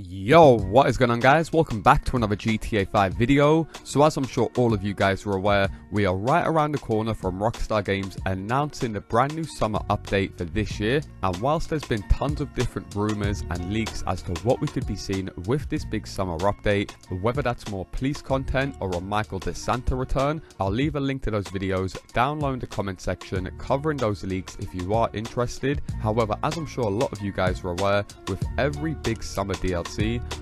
Yo, what is going on guys? Welcome back to another GTA 5 video. So as I'm sure all of you guys are aware, we are right around the corner from Rockstar Games announcing the brand new summer update for this year. And whilst there's been tons of different rumours and leaks as to what we could be seeing with this big summer update, whether that's more police content or a Michael DeSanta return, I'll leave a link to those videos down below in the comment section covering those leaks if you are interested. However, as I'm sure a lot of you guys are aware, with every big summer DLC,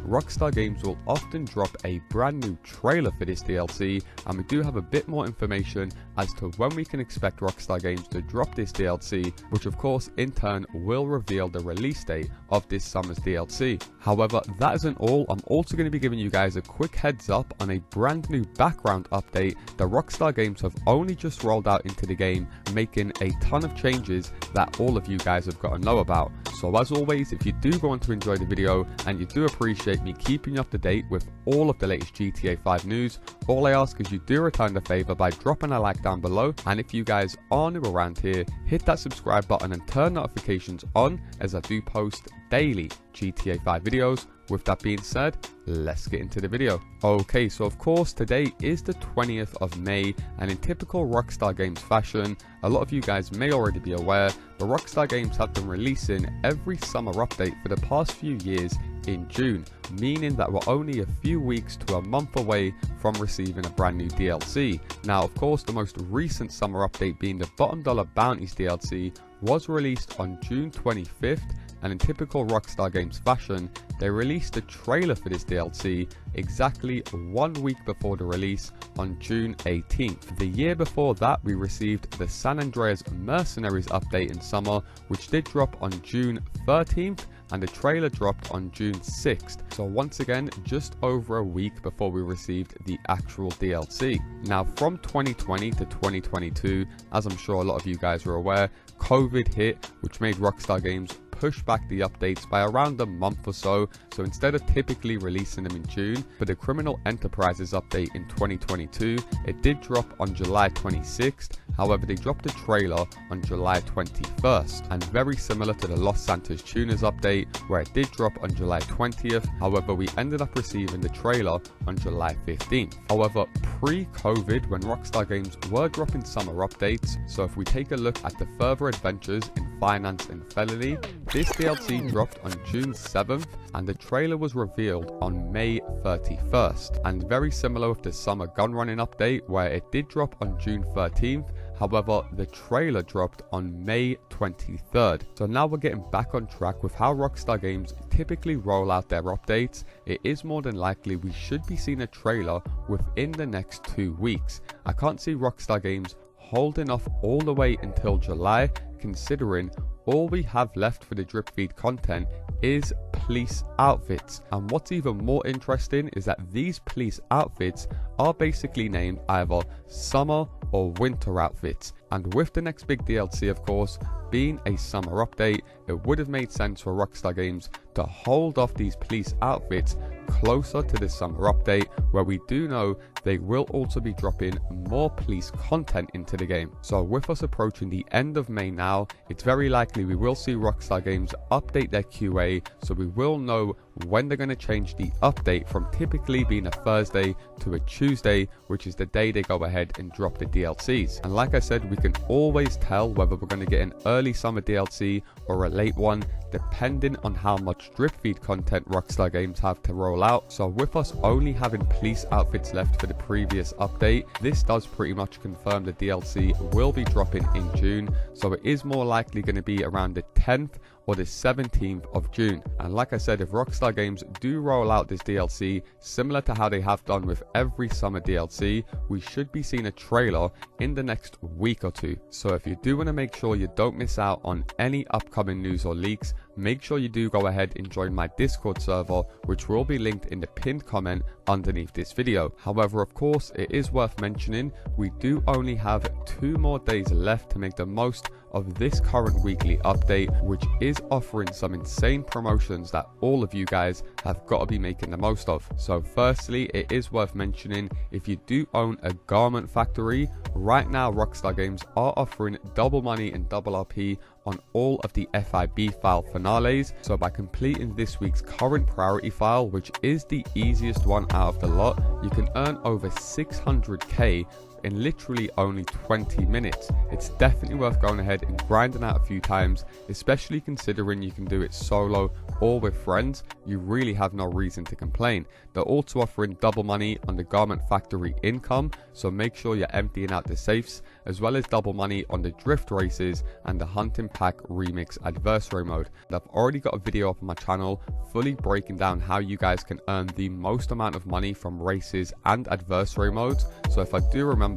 Rockstar Games will often drop a brand new trailer for this DLC, and we do have a bit more information as to when we can expect Rockstar Games to drop this DLC, which of course in turn will reveal the release date of this summer's DLC. However, that isn't all. I'm also going to be giving you guys a quick heads up on a brand new background update that Rockstar Games have only just rolled out into the game, making a ton of changes that all of you guys have got to know about. So as always, if you do go on to enjoy the video and you do appreciate me keeping you up to date with all of the latest GTA 5 news, all I ask is you do return the favour by dropping a like down below, and if you guys are new around here, hit that subscribe button and turn notifications on as I do post daily GTA 5 videos. With that being said, let's get into the video. Okay, so of course today is the 20th of May, and in typical Rockstar Games fashion, a lot of you guys may already be aware, but Rockstar Games have been releasing every summer update for the past few years in June, meaning that we're only a few weeks to a month away from receiving a brand new DLC. Now of course the most recent summer update, being the Bottom Dollar Bounties DLC, was released on June 25th, and in typical Rockstar Games fashion, they released a trailer for this DLC exactly 1 week before the release on June 18th. The year before that, we received the San Andreas Mercenaries update in summer, which did drop on June 13th, and the trailer dropped on June 6th. So once again, just over a week before we received the actual DLC. Now from 2020 to 2022, as I'm sure a lot of you guys are aware, COVID hit, which made Rockstar Games push back the updates by around a month or so. So instead of typically releasing them in June, for the Criminal Enterprises update in 2022, it did drop on July 26th. However, they dropped a trailer on July 21st, and very similar to the Los Santos Tuners update, where it did drop on July 20th. However, we ended up receiving the trailer on July 15th. However, pre-COVID, when Rockstar Games were dropping summer updates, so if we take a look at the further adventures in finance and felony, this DLC dropped on June 7th, and the trailer was revealed on May 31st. And very similar with the summer gun running update, where it did drop on June 13th. However, the trailer dropped on May 23rd. So now we're getting back on track with how Rockstar Games typically roll out their updates. It is more than likely we should be seeing a trailer within the next 2 weeks. I can't see Rockstar Games holding off all the way until July, considering all we have left for the drip feed content is police outfits. And what's even more interesting is that these police outfits are basically named either summer or winter outfits. And with the next big DLC, of course, being a summer update, it would have made sense for Rockstar Games to hold off these police outfits closer to the summer update, where we do know they will also be dropping more police content into the game. So with us approaching the end of May now, it's very likely we will see Rockstar Games update their QA, so we will know when they're going to change the update from typically being a Thursday to a Tuesday, which is the day they go ahead and drop the DLCs. And like I said, we can always tell whether we're going to get an early summer DLC or a late one, depending on how much drip feed content Rockstar Games have to roll out. So with us only having police outfits left for the previous update, this does pretty much confirm the DLC will be dropping in June. So it is more likely going to be around the 10th or the 17th of June. And like I said, if Rockstar Games do roll out this DLC similar to how they have done with every summer DLC, we should be seeing a trailer in the next week or two. So if you do want to make sure you don't miss out on any upcoming news or leaks, make sure you do go ahead and join my Discord server, which will be linked in the pinned comment underneath this video. However, of course, it is worth mentioning we do only have 2 more days left to make the most of this current weekly update, which is offering some insane promotions that all of you guys have got to be making the most of. So firstly, it is worth mentioning, if you do own a garment factory, right now Rockstar Games are offering double money and double RP on all of the FIB file finales. So by completing this week's current priority file, which is the easiest one out of the lot, you can earn over 600k in literally only 20 minutes. It's definitely worth going ahead and grinding out a few times, especially considering you can do it solo or with friends. You really have no reason to complain. They're also offering double money on the garment factory income, so make sure you're emptying out the safes, as well as double money on the drift races and the hunting pack remix adversary mode. I've already got a video up on my channel fully breaking down how you guys can earn the most amount of money from races and adversary modes, so if I do remember,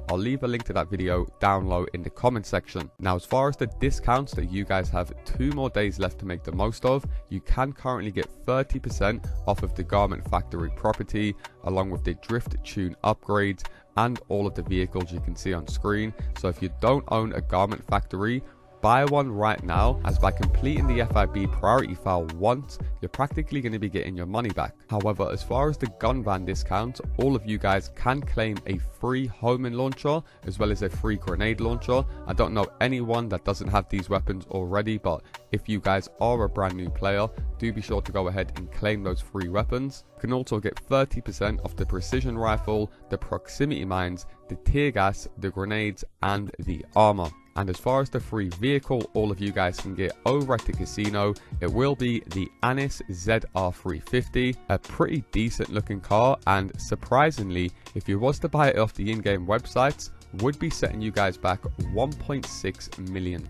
I'll leave a link to that video down low in the comment section. Now, as far as the discounts that you guys have 2 more days left to make the most of, you can currently get 30% off of the garment factory property, along with the drift tune upgrades and all of the vehicles you can see on screen. So if you don't own a garment factory, buy one right now, as by completing the FIB priority file once, you're practically going to be getting your money back. However, as far as the gun van discount, all of you guys can claim a free homing launcher as well as a free grenade launcher. I don't know anyone that doesn't have these weapons already, but if you guys are a brand new player, do be sure to go ahead and claim those free weapons. You can also get 30% off the precision rifle, the proximity mines, the tear gas, the grenades and the armor. And as far as the free vehicle all of you guys can get over at the casino, it will be the Anis ZR350, a pretty decent looking car, and surprisingly, if you was to buy it off the in-game websites, would be setting you guys back $1.6 million.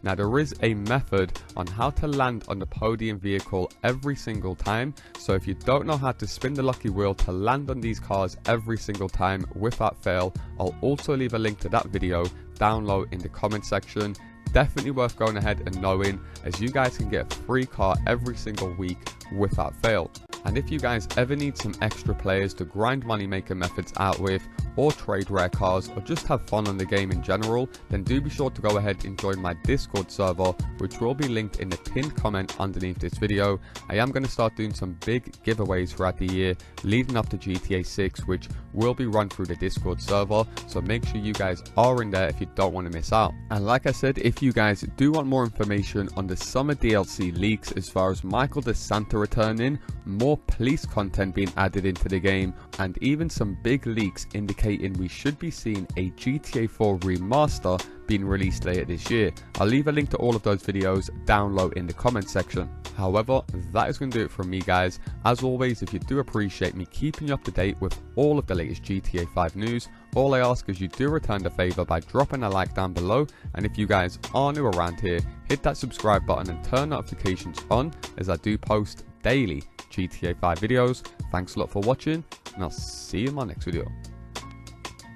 Now, there is a method on how to land on the podium vehicle every single time, so if you don't know how to spin the lucky wheel to land on these cars every single time without fail, I'll also leave a link to that video down low in the comment section. Definitely worth going ahead and knowing, as you guys can get a free car every single week without fail. And if you guys ever need some extra players to grind moneymaker methods out with, or trade rare cars, or just have fun on the game in general, then do be sure to go ahead and join my Discord server, which will be linked in the pinned comment underneath this video. I am going to start doing some big giveaways throughout the year leading up to GTA 6, which will be run through the Discord server, so make sure you guys are in there if you don't want to miss out. And like I said, if you guys do want more information on the summer DLC leaks, as far as Michael the Santa returning, more police content being added into the game, and even some big leaks indicating we should be seeing a GTA 4 remaster being released later this year, I'll leave a link to all of those videos down low in the comment section. However, that is going to do it from me, guys. As always, if you do appreciate me keeping you up to date with all of the latest GTA 5 news, all I ask is you do return the favor by dropping a like down below, and if you guys are new around here, hit that subscribe button and turn notifications on, as I do post daily GTA 5 videos. Thanks a lot for watching, and I'll see you in my next video.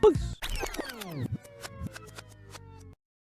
Peace.